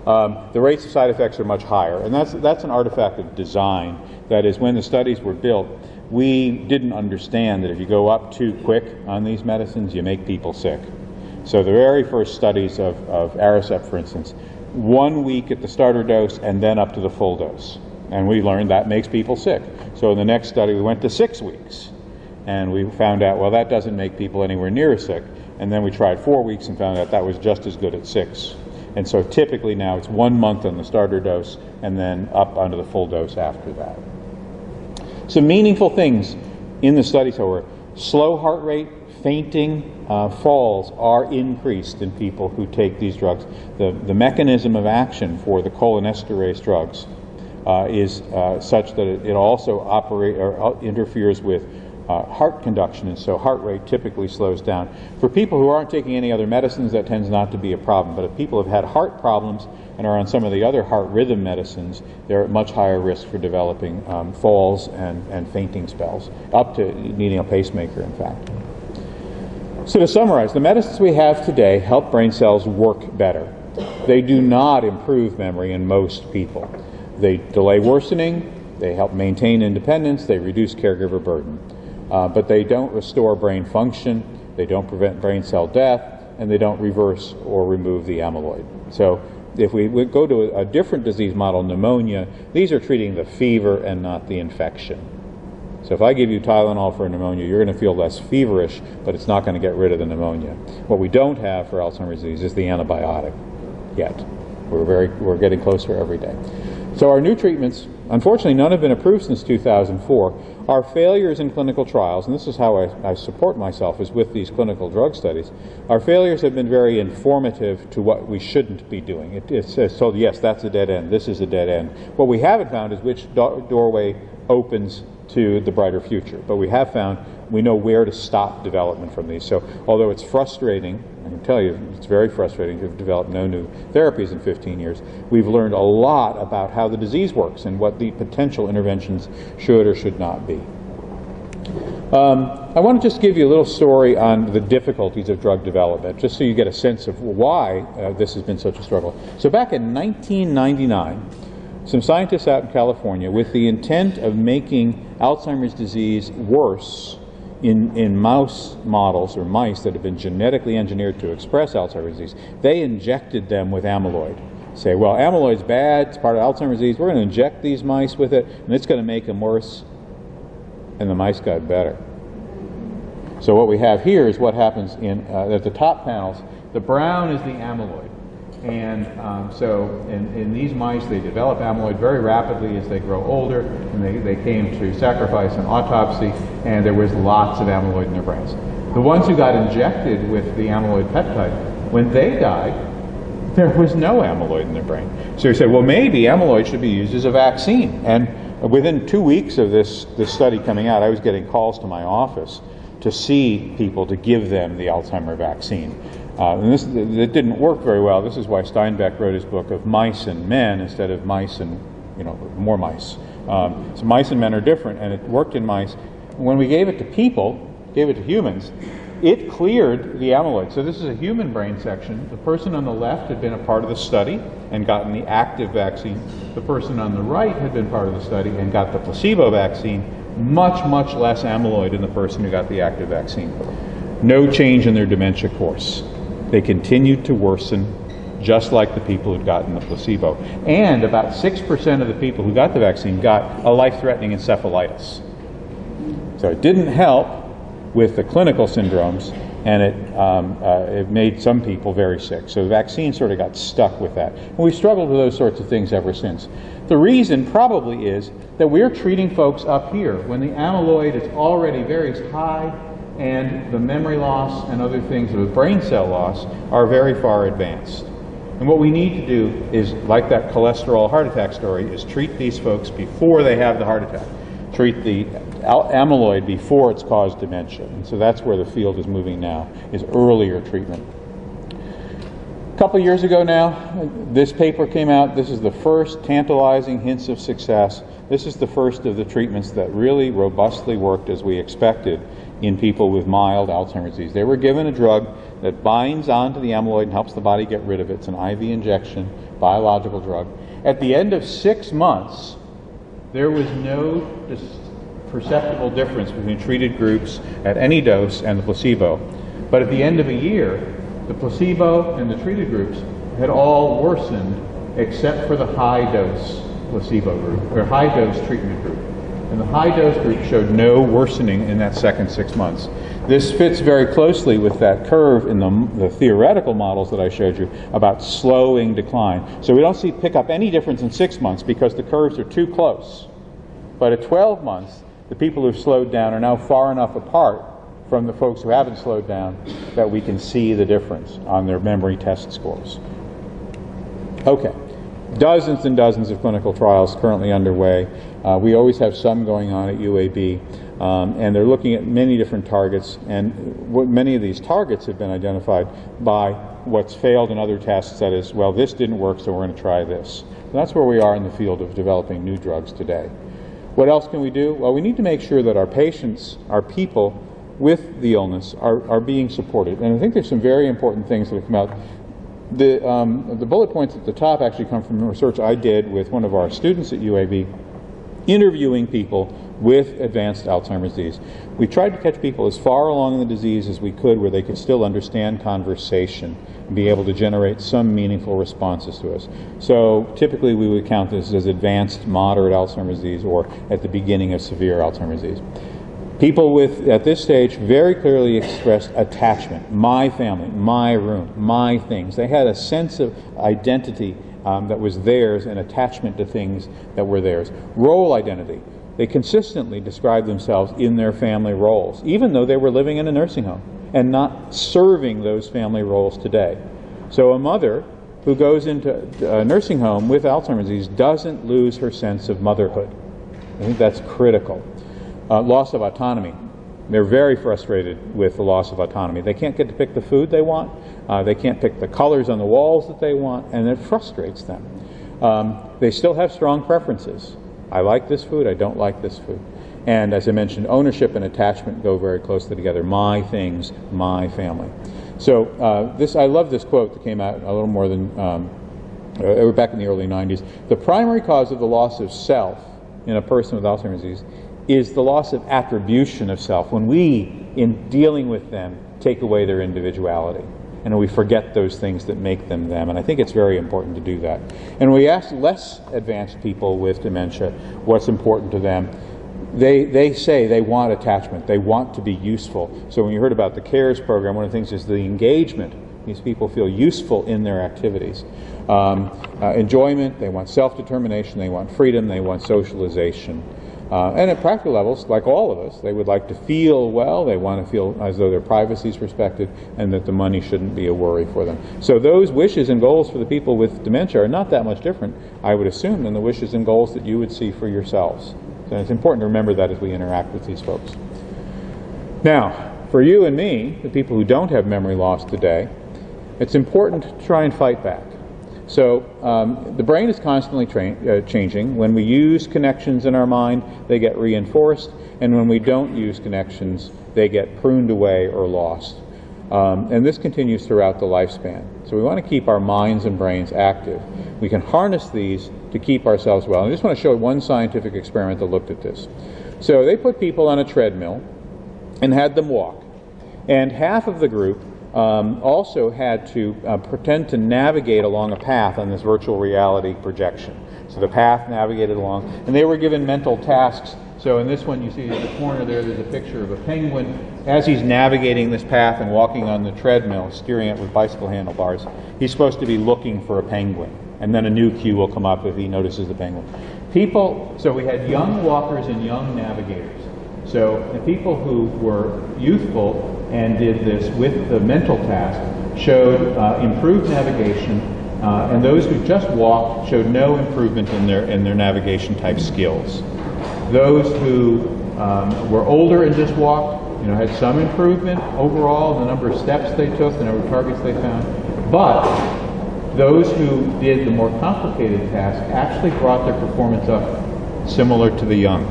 the rates of side effects are much higher. And that's an artifact of design. That is, when the studies were built, we didn't understand that if you go up too quick on these medicines, you make people sick. So the very first studies of Aricept, for instance, 1 week at the starter dose and then up to the full dose. And we learned that makes people sick. So in the next study, we went to 6 weeks. And we found out, well, that doesn't make people anywhere near as sick. And then we tried 4 weeks and found out that was just as good at 6. And so typically now it's 1 month on the starter dose and then up onto the full dose after that. Some meaningful things in the studies, however. Slow heart rate, fainting, falls are increased in people who take these drugs. The mechanism of action for the cholinesterase drugs is such that it also interferes with heart conduction, and so heart rate typically slows down. For people who aren't taking any other medicines, that tends not to be a problem, but if people have had heart problems and are on some of the other heart rhythm medicines, they're at much higher risk for developing falls and fainting spells, up to needing a pacemaker, in fact. So to summarize, the medicines we have today help brain cells work better. They do not improve memory in most people. They delay worsening, they help maintain independence, they reduce caregiver burden. But they don't restore brain function, they don't prevent brain cell death, and they don't reverse or remove the amyloid. So if we go to a different disease model, pneumonia, these are treating the fever and not the infection. So if I give you Tylenol for pneumonia, you're going to feel less feverish, but it's not going to get rid of the pneumonia. What we don't have for Alzheimer's disease is the antibiotic yet. We're getting closer every day. So our new treatments, unfortunately, none have been approved since 2004. Our failures in clinical trials, and this is how I support myself, is with these clinical drug studies. Our failures have been very informative to what we shouldn't be doing. It says, so yes, that's a dead end, this is a dead end. What we haven't found is which doorway opens to the brighter future. But we have found we know where to stop development from these. So although it's frustrating, I can tell you it's very frustrating to have developed no new therapies in 15 years, we've learned a lot about how the disease works and what the potential interventions should or should not be. I want to just give you a little story on the difficulties of drug development, just so you get a sense of why this has been such a struggle. So back in 1999, some scientists out in California, with the intent of making Alzheimer's disease worse in mouse models, or mice that have been genetically engineered to express Alzheimer's disease, they injected them with amyloid. Say, well, amyloid's bad, it's part of Alzheimer's disease, we're going to inject these mice with it, and it's going to make them worse. And the mice got better. So what we have here is what happens at the top panels. The brown is the amyloid. And so in these mice, they develop amyloid very rapidly as they grow older, and they came to sacrifice an autopsy, and there was lots of amyloid in their brains. The ones who got injected with the amyloid peptide, when they died, there was no amyloid in their brain. So you say, well, maybe amyloid should be used as a vaccine. And within 2 weeks of this study coming out, I was getting calls to my office to see people to give them the Alzheimer vaccine. And it didn't work very well. This is why Steinbeck wrote his book of mice and men instead of mice and, more mice. So mice and men are different, and it worked in mice. When we gave it to people, gave it to humans, it cleared the amyloid. So this is a human brain section. The person on the left had been a part of the study and gotten the active vaccine. The person on the right had been part of the study and got the placebo vaccine. much, much less amyloid in the person who got the active vaccine. No change in their dementia course. They continued to worsen, just like the people who'd gotten the placebo. And about 6% of the people who got the vaccine got a life-threatening encephalitis. So it didn't help with the clinical syndromes, and it made some people very sick. So the vaccine sort of got stuck with that. And we've struggled with those sorts of things ever since. The reason probably is that we're treating folks up here when the amyloid is already very high and the memory loss and other things with brain cell loss are very far advanced. And what we need to do is, like that cholesterol heart attack story, is treat these folks before they have the heart attack. Treat the amyloid before it's caused dementia. And so that's where the field is moving now, is earlier treatment. A couple years ago now, this paper came out. This is the first tantalizing hints of success. This is the first of the treatments that really robustly worked as we expected in people with mild Alzheimer's disease. They were given a drug that binds onto the amyloid and helps the body get rid of it. It's an IV injection, biological drug. At the end of 6 months, there was no perceptible difference between treated groups at any dose and the placebo. But at the end of a year, the placebo and the treated groups had all worsened except for the high-dose placebo group, or high-dose treatment group. And the high-dose group showed no worsening in that second 6 months. This fits very closely with that curve in the theoretical models that I showed you about slowing decline. So we don't pick up any difference in 6 months because the curves are too close. But at 12 months, the people who've slowed down are now far enough apart from the folks who haven't slowed down that we can see the difference on their memory test scores. Okay. Dozens and dozens of clinical trials currently underway. We always have some going on at UAB, and they're looking at many different targets, and many of these targets have been identified by what's failed in other tests. That is, well, this didn't work, so we're going to try this. And that's where we are in the field of developing new drugs today. What else can we do? Well, we need to make sure that our patients, our people with the illness, are being supported. And I think there's some very important things that have come out. The bullet points at the top actually come from research I did with one of our students at UAB, interviewing people with advanced Alzheimer's disease. We tried to catch people as far along in the disease as we could where they could still understand conversation and be able to generate some meaningful responses to us. So typically we would count this as advanced moderate Alzheimer's disease or at the beginning of severe Alzheimer's disease. People with, at this stage, very clearly expressed attachment. My family, my room, my things. They had a sense of identity that was theirs and attachment to things that were theirs. Role identity. They consistently described themselves in their family roles, even though they were living in a nursing home and not serving those family roles today. So a mother who goes into a nursing home with Alzheimer's disease doesn't lose her sense of motherhood. I think that's critical. Loss of autonomy. They're very frustrated with the loss of autonomy. They can't get to pick the food they want. They can't pick the colors on the walls that they want, and it frustrates them. They still have strong preferences. I like this food, I don't like this food. And as I mentioned, ownership and attachment go very closely together. My things, my family. So I love this quote that came out a little more than, back in the early 90s. The primary cause of the loss of self in a person with Alzheimer's disease is the loss of attribution of self, when we, in dealing with them, take away their individuality. And we forget those things that make them them. And I think it's very important to do that. And when we ask less advanced people with dementia what's important to them, they say they want attachment. They want to be useful. So when you heard about the CARES program, one of the things is the engagement. These people feel useful in their activities. Enjoyment, they want self-determination, they want freedom, they want socialization. And at practical levels, like all of us, they would like to feel well, they want to feel as though their privacy is respected and that the money shouldn't be a worry for them. So those wishes and goals for the people with dementia are not that much different, I would assume, than the wishes and goals that you would see for yourselves. So it's important to remember that as we interact with these folks. Now, for you and me, the people who don't have memory loss today, it's important to try and fight back. So the brain is constantly changing. When we use connections in our mind, they get reinforced, and when we don't use connections, they get pruned away or lost. And this continues throughout the lifespan. So we want to keep our minds and brains active. We can harness these to keep ourselves well. I just want to show one scientific experiment that looked at this. So they put people on a treadmill and had them walk. And half of the group also had to pretend to navigate along a path on this virtual reality projection. So the path navigated along, and they were given mental tasks. So in this one, you see at the corner there's a picture of a penguin. As he's navigating this path and walking on the treadmill, steering it with bicycle handlebars, he's supposed to be looking for a penguin. And then a new cue will come up if he notices the penguin. So we had young walkers and young navigators. So the people who were youthful and did this with the mental task showed improved navigation, and those who just walked showed no improvement in their navigation type skills. Those who were older and just walked, had some improvement overall in the number of steps they took, the number of targets they found. But those who did the more complicated task actually brought their performance up similar to the young.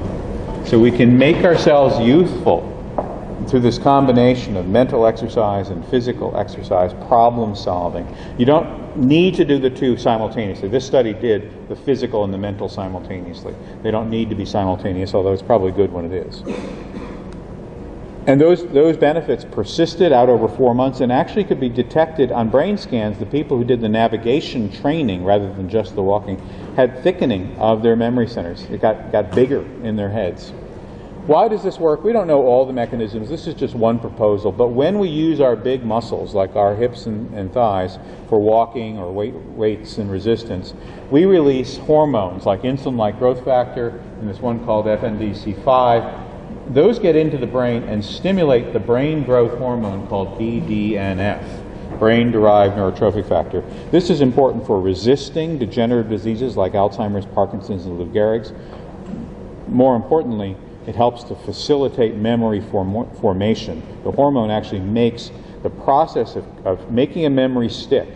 So we can make ourselves youthful through this combination of mental exercise and physical exercise, problem solving. You don't need to do the two simultaneously. This study did the physical and the mental simultaneously. They don't need to be simultaneous, although it's probably good when it is. And those benefits persisted out over 4 months and actually could be detected on brain scans. The people who did the navigation training rather than just the walking had thickening of their memory centers. It got bigger in their heads. Why does this work? We don't know all the mechanisms. This is just one proposal. But when we use our big muscles, like our hips and thighs, for walking or weights and resistance, we release hormones like insulin-like growth factor and this one called FNDC5. Those get into the brain and stimulate the brain growth hormone called BDNF, brain-derived neurotrophic factor. This is important for resisting degenerative diseases like Alzheimer's, Parkinson's, and Lou Gehrig's. More importantly, it helps to facilitate memory formation. The hormone actually makes the process of making a memory stick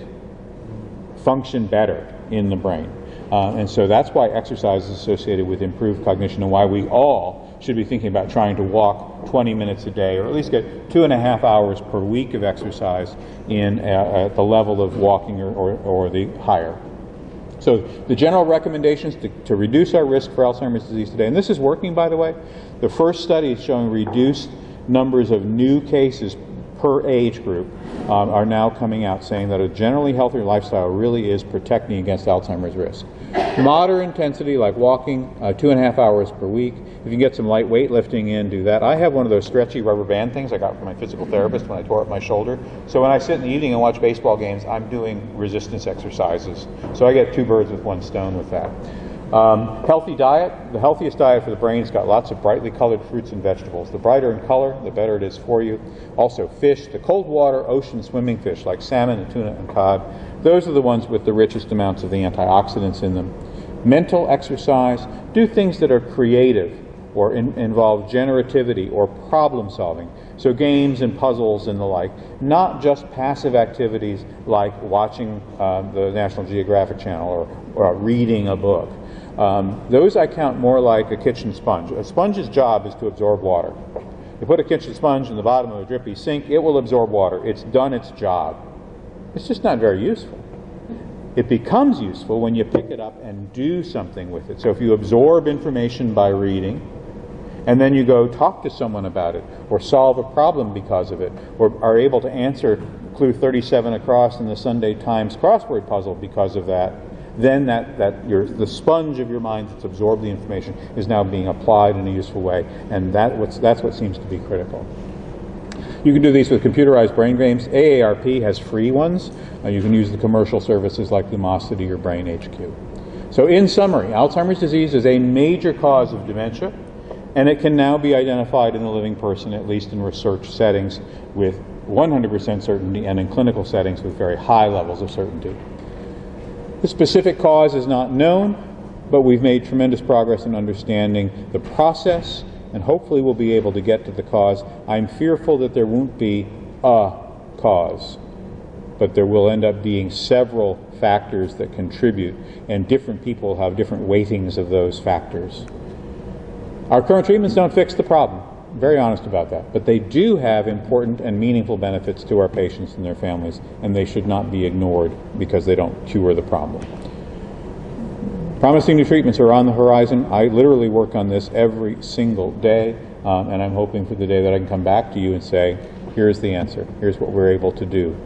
function better in the brain. And so that's why exercise is associated with improved cognition and why we all should be thinking about trying to walk 20 minutes a day, or at least get 2.5 hours per week of exercise at the level of walking or the higher. So the general recommendations to reduce our risk for Alzheimer's disease today, and this is working, by the way. The first study is showing reduced numbers of new cases per age group are now coming out saying that a generally healthier lifestyle really is protecting against Alzheimer's risk. Moderate intensity, like walking 2.5 hours per week. If you can get some light weightlifting in, do that. I have one of those stretchy rubber band things I got from my physical therapist when I tore up my shoulder. So when I sit in the evening and watch baseball games, I'm doing resistance exercises. So I get 2 birds with 1 stone with that. Healthy diet. The healthiest diet for the brain has got lots of brightly colored fruits and vegetables. The brighter in color, the better it is for you. Also fish, the cold water ocean swimming fish like salmon and tuna and cod. Those are the ones with the richest amounts of the antioxidants in them. Mental exercise. Do things that are creative or involve generativity or problem solving. So games and puzzles and the like. Not just passive activities like watching the National Geographic Channel or reading a book. Those I count more like a kitchen sponge. A sponge's job is to absorb water. You put a kitchen sponge in the bottom of a drippy sink, it will absorb water. It's done its job. It's just not very useful. It becomes useful when you pick it up and do something with it. So if you absorb information by reading, and then you go talk to someone about it, or solve a problem because of it, or are able to answer clue 37 across in the Sunday Times crossword puzzle because of that, then the sponge of your mind that's absorbed the information is now being applied in a useful way, and that's what seems to be critical. You can do these with computerized brain games. AARP has free ones. You can use the commercial services like Lumosity or Brain HQ. So in summary, Alzheimer's disease is a major cause of dementia, and it can now be identified in the living person, at least in research settings, with 100% certainty, and in clinical settings with very high levels of certainty. The specific cause is not known, but we've made tremendous progress in understanding the process, and hopefully we'll be able to get to the cause. I'm fearful that there won't be a cause, but there will end up being several factors that contribute, and different people have different weightings of those factors. Our current treatments don't fix the problem. I'm very honest about that. But they do have important and meaningful benefits to our patients and their families, and they should not be ignored because they don't cure the problem. Promising new treatments are on the horizon. I literally work on this every single day, and I'm hoping for the day that I can come back to you and say, here's the answer. Here's what we're able to do.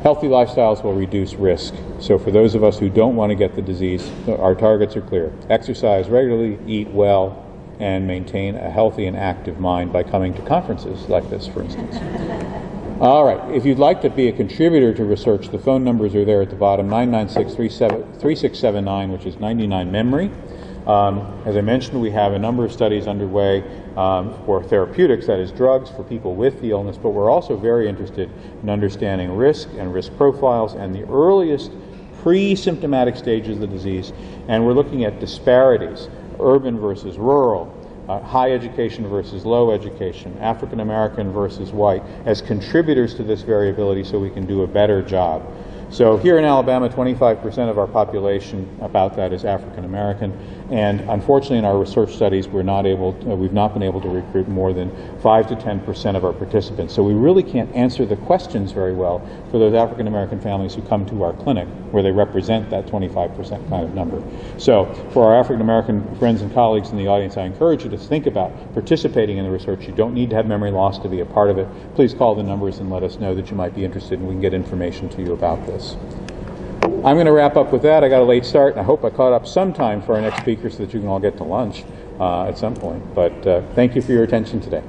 Healthy lifestyles will reduce risk. So for those of us who don't want to get the disease, our targets are clear. Exercise regularly, eat well, and maintain a healthy and active mind by coming to conferences like this, for instance. All right, if you'd like to be a contributor to research, the phone numbers are there at the bottom, 996-3679, which is 99 memory. As I mentioned, we have a number of studies underway for therapeutics, that is drugs for people with the illness, but we're also very interested in understanding risk and risk profiles and the earliest pre-symptomatic stages of the disease, and we're looking at disparities, urban versus rural, high education versus low education, African American versus white, as contributors to this variability so we can do a better job. So here in Alabama, 25% of our population, about that, is African American, and unfortunately in our research studies we've not been able to recruit more than 5 to 10% of our participants. So we really can't answer the questions very well for those African American families who come to our clinic, where they represent that 25% kind of number. So for our African American friends and colleagues in the audience, I encourage you to think about participating in the research. You don't need to have memory loss to be a part of it. Please call the numbers and let us know that you might be interested, and we can get information to you about this. I'm going to wrap up with that. I got a late start, and I hope I caught up some time for our next speaker so that you can all get to lunch at some point. But thank you for your attention today.